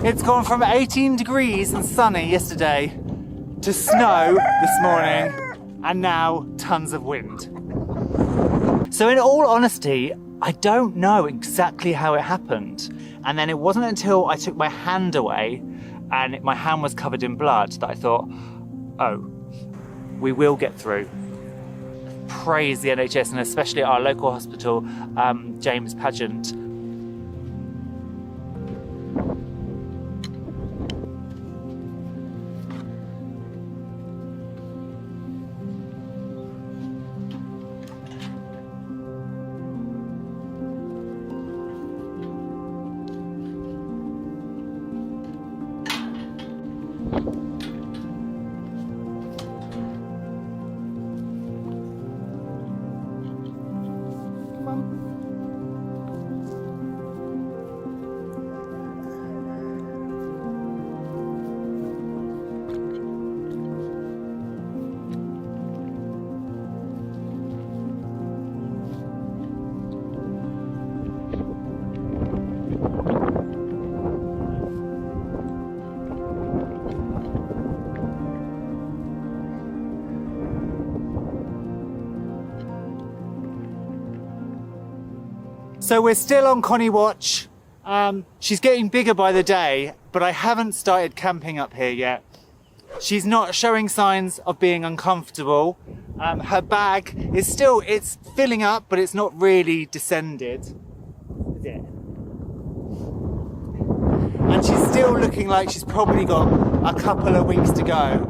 It's gone from 18 degrees and sunny yesterday to snow this morning and now tons of wind. So in all honesty, I don't know exactly how it happened. And then it wasn't until I took my hand away and my hand was covered in blood that I thought, oh, we will get through. Praise the NHS and especially our local hospital, James Pageant. So we're still on Connie watch. She's getting bigger by the day, but I haven't started camping up here yet. She's not showing signs of being uncomfortable. Her bag is still, it's filling up, but it's not really descended. Is it? And she's still looking like she's probably got a couple of weeks to go.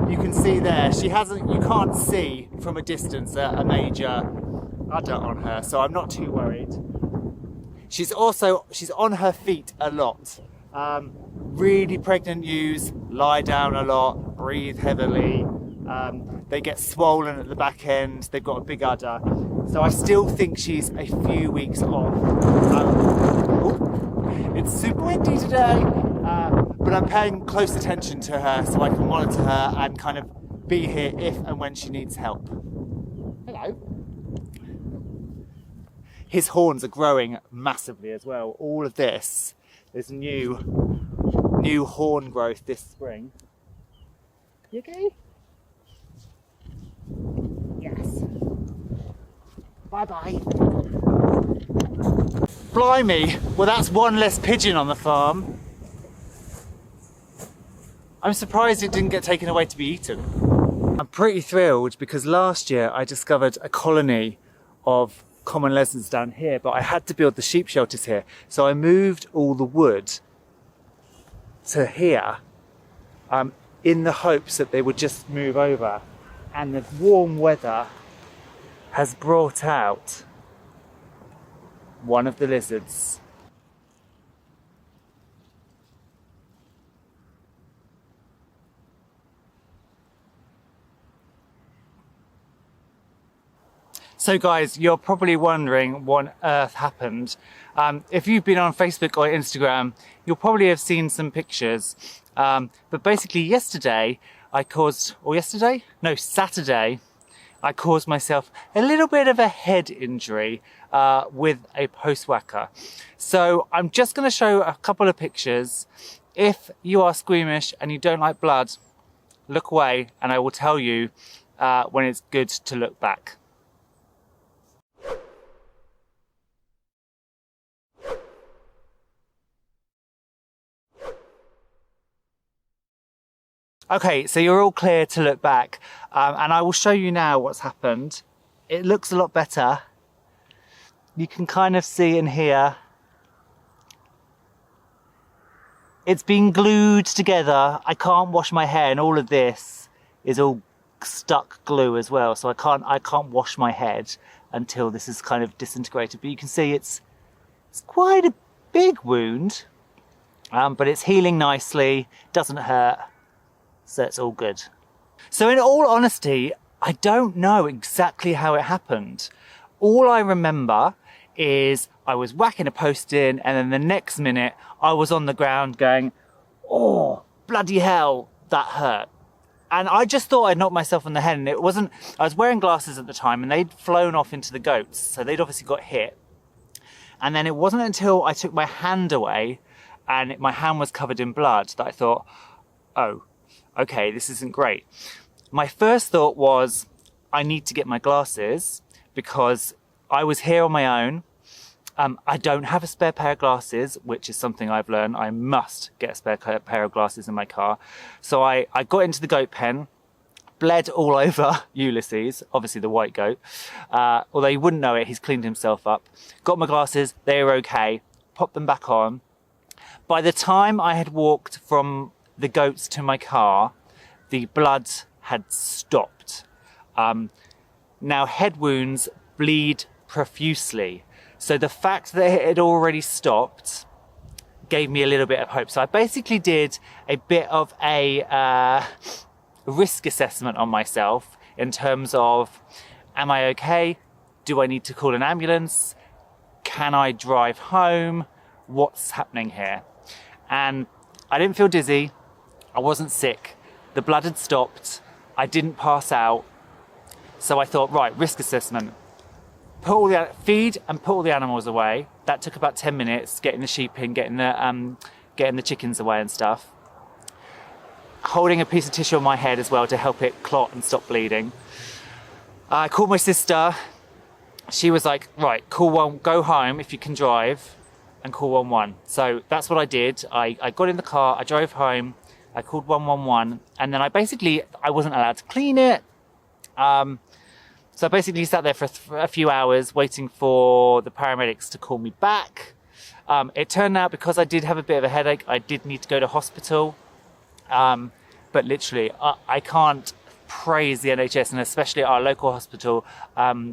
You can see there, she hasn't, you can't see from a distance a major udder on her, so I'm not too worried. She's on her feet a lot. Really pregnant ewes lie down a lot, breathe heavily. They get swollen at the back end. They've got a big udder. So I still think she's a few weeks off. It's super windy today, but I'm paying close attention to her so I can monitor her and kind of be here if and when she needs help. Hello. His horns are growing massively as well. All of this, there's new horn growth this spring. You okay? Yes. Bye-bye. Blimey, well that's one less pigeon on the farm. I'm surprised it didn't get taken away to be eaten. I'm pretty thrilled because last year I discovered a colony of common lizards down here, but I had to build the sheep shelters here. So I moved all the wood to here in the hopes that they would just move over. And the warm weather has brought out one of the lizards. So guys, you're probably wondering what on earth happened. If you've been on Facebook or Instagram, you'll probably have seen some pictures. But basically Saturday, I caused myself a little bit of a head injury with a post whacker. So I'm just going to show a couple of pictures. If you are squeamish and you don't like blood, look away and I will tell you when it's good to look back. Okay, so you're all clear to look back, and I will show you now what's happened. It looks a lot better. You can kind of see in here. It's been glued together. I can't wash my hair, and all of this is all stuck glue as well. So I can't wash my head until this is kind of disintegrated. But you can see it's quite a big wound, but it's healing nicely, doesn't hurt. So it's all good. So in all honesty, I don't know exactly how it happened. All I remember is I was whacking a post in and then the next minute I was on the ground going, oh, bloody hell, that hurt. And I just thought I'd knocked myself on the head, and it wasn't. I was wearing glasses at the time, and they'd flown off into the goats, so they'd obviously got hit. And then it wasn't until I took my hand away and my hand was covered in blood that I thought, oh, okay, this isn't great. My first thought was, I need to get my glasses because I was here on my own. I don't have a spare pair of glasses, which is something I've learned. I must get a spare pair of glasses in my car. So I got into the goat pen, bled all over Ulysses, obviously the white goat. Although you wouldn't know it, he's cleaned himself up. Got my glasses, they were okay, popped them back on. By the time I had walked from the goats to my car, the blood had stopped. Now head wounds bleed profusely. So the fact that it had already stopped gave me a little bit of hope. So I basically did a bit of a risk assessment on myself in terms of, am I okay? Do I need to call an ambulance? Can I drive home? What's happening here? And I didn't feel dizzy. I wasn't sick. The blood had stopped. I didn't pass out. So I thought, right, risk assessment. Feed and put all the animals away. That took about 10 minutes, getting the sheep in, getting the chickens away and stuff. Holding a piece of tissue on my head as well to help it clot and stop bleeding. I called my sister. She was like, right, call one, go home if you can drive and call 111. So that's what I did. I got in the car, I drove home, I called 111, and then I wasn't allowed to clean it. So I basically sat there for a few hours waiting for the paramedics to call me back. It turned out because I did have a bit of a headache, I did need to go to hospital. But literally, I can't praise the NHS, and especially our local hospital,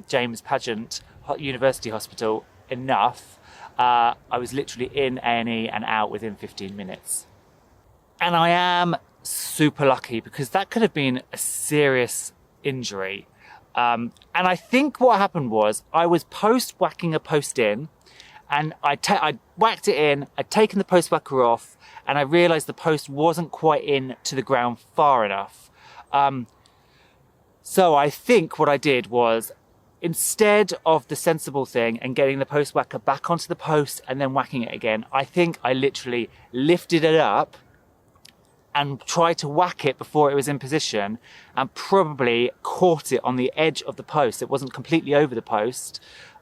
James Pageant University Hospital, enough. I was literally in A&E and out within 15 minutes. And I am super lucky because that could have been a serious injury. And I think what happened was I was whacking a post in, and I whacked it in, I'd taken the post whacker off, and I realised the post wasn't quite in to the ground far enough. So I think what I did was, instead of the sensible thing and getting the post whacker back onto the post and then whacking it again, I think I literally lifted it up and tried to whack it before it was in position, and probably caught it on the edge of the post. It wasn't completely over the post,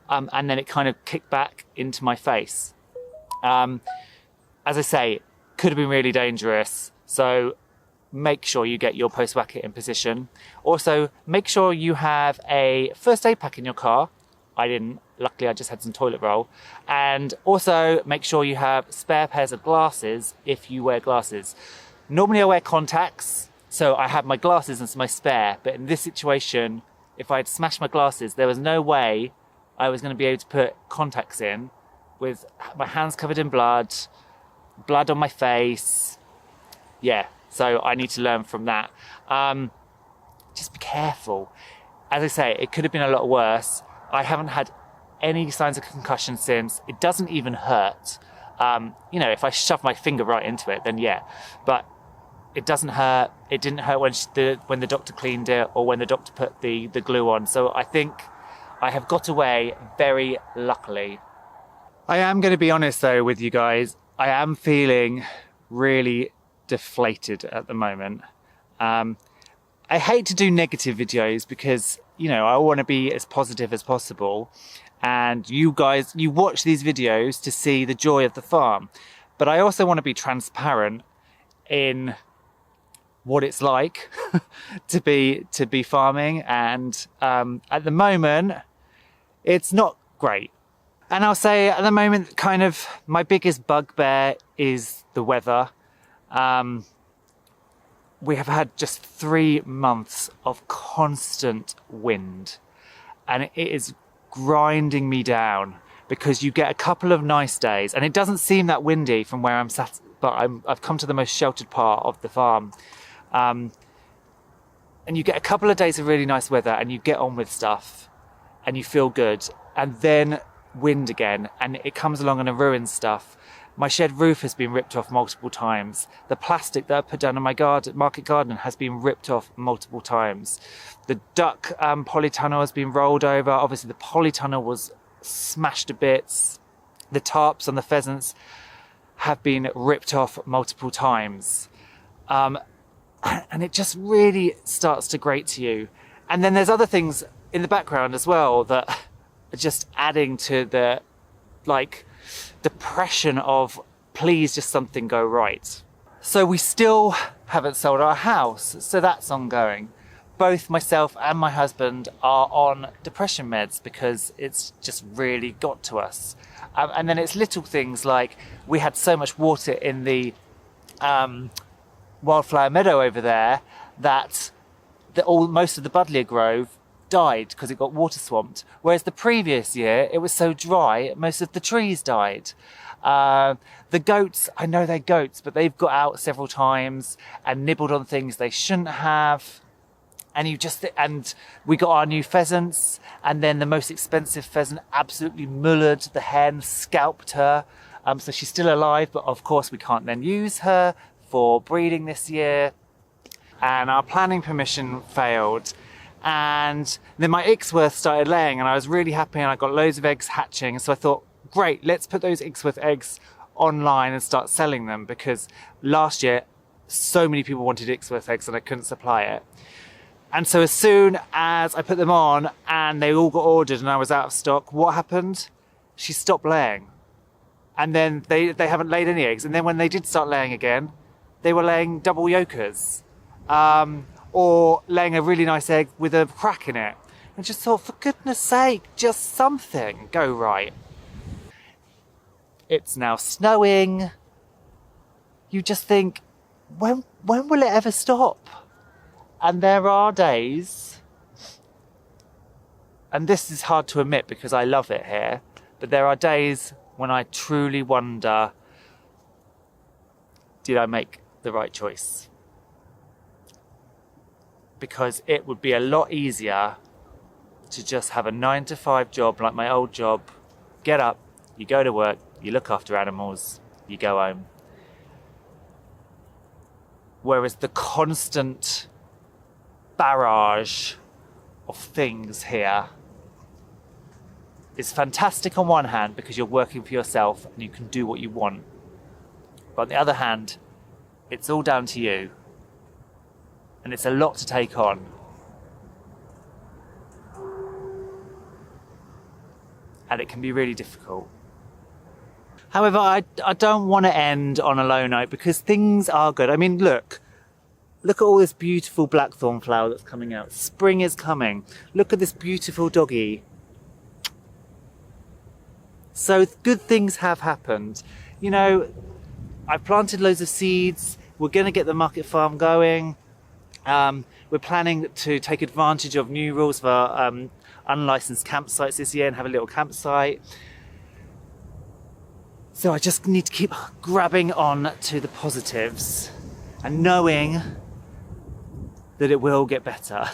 and then it kind of kicked back into my face. As I say, could have been really dangerous, so make sure you get your post whacker in position. Also, make sure you have a first aid pack in your car. I didn't. Luckily, I just had some toilet roll. And also, make sure you have spare pairs of glasses if you wear glasses. Normally I wear contacts, so I have my glasses and my spare, but in this situation, if I had smashed my glasses, there was no way I was going to be able to put contacts in with my hands covered in blood on my face. Yeah, so I need to learn from that. Just be careful. As I say, it could have been a lot worse. I haven't had any signs of concussion since. It doesn't even hurt. If I shove my finger right into it, then yeah. But it doesn't hurt. It didn't hurt when the doctor cleaned it or when the doctor put the glue on. So I think I have got away very luckily. I am going to be honest though with you guys. I am feeling really deflated at the moment. I hate to do negative videos because, I want to be as positive as possible. And you guys, you watch these videos to see the joy of the farm. But I also want to be transparent in what it's like to be farming. And at the moment, it's not great. And I'll say at the moment, kind of my biggest bugbear is the weather. We have had just 3 months of constant wind, and it is grinding me down because you get a couple of nice days, and it doesn't seem that windy from where I'm sat, but I've come to the most sheltered part of the farm. And you get a couple of days of really nice weather and you get on with stuff and you feel good, and then wind again, and it comes along and it ruins stuff. My shed roof has been ripped off multiple times. The plastic that I put down in my market garden has been ripped off multiple times. The duck polytunnel has been rolled over. Obviously the polytunnel was smashed to bits. The tarps on the pheasants have been ripped off multiple times. And it just really starts to grate to you. And then there's other things in the background as well that are just adding to the depression of please just something go right. So we still haven't sold our house, so that's ongoing. Both myself and my husband are on depression meds because it's just really got to us. And then it's little things like we had so much water in the wildflower meadow over there that most of the buddleia grove died because it got water swamped. Whereas the previous year, it was so dry, most of the trees died. The goats, I know they're goats, but they've got out several times and nibbled on things they shouldn't have. And we got our new pheasants, and then the most expensive pheasant absolutely mullered the hen, scalped her. So she's still alive, but of course we can't then use her for breeding this year. And our planning permission failed. And then my Icksworth started laying, and I was really happy, and I got loads of eggs hatching. So I thought, great, let's put those Icksworth eggs online and start selling them, because last year so many people wanted Icksworth eggs and I couldn't supply it. And so as soon as I put them on and they all got ordered and I was out of stock, what happened? She stopped laying. And then they haven't laid any eggs. And then when they did start laying again, they were laying double yolkers. Or laying a really nice egg with a crack in it. I just thought, for goodness sake, just something go right. It's now snowing. You just think, when will it ever stop? And there are days, and this is hard to admit because I love it here, but there are days when I truly wonder, did I make the right choice? Because it would be a lot easier to just have a 9-to-5 job like my old job. Get up, you go to work, you look after animals, you go home. Whereas the constant barrage of things here is fantastic on one hand because you're working for yourself and you can do what you want. But on the other hand, it's all down to you. And it's a lot to take on. And it can be really difficult. However, I don't want to end on a low note because things are good. I mean, look at all this beautiful blackthorn flower that's coming out. Spring is coming. Look at this beautiful doggy. So good things have happened. You know, I've planted loads of seeds. We're going to get the market farm going. We're planning to take advantage of new rules for unlicensed campsites this year and have a little campsite. So I just need to keep grabbing on to the positives and knowing that it will get better.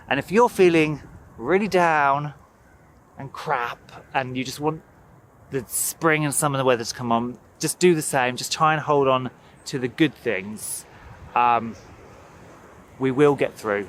And if you're feeling really down and crap and you just want the spring and summer weather to come on, just do the same. Just try and hold on to the good things. We will get through.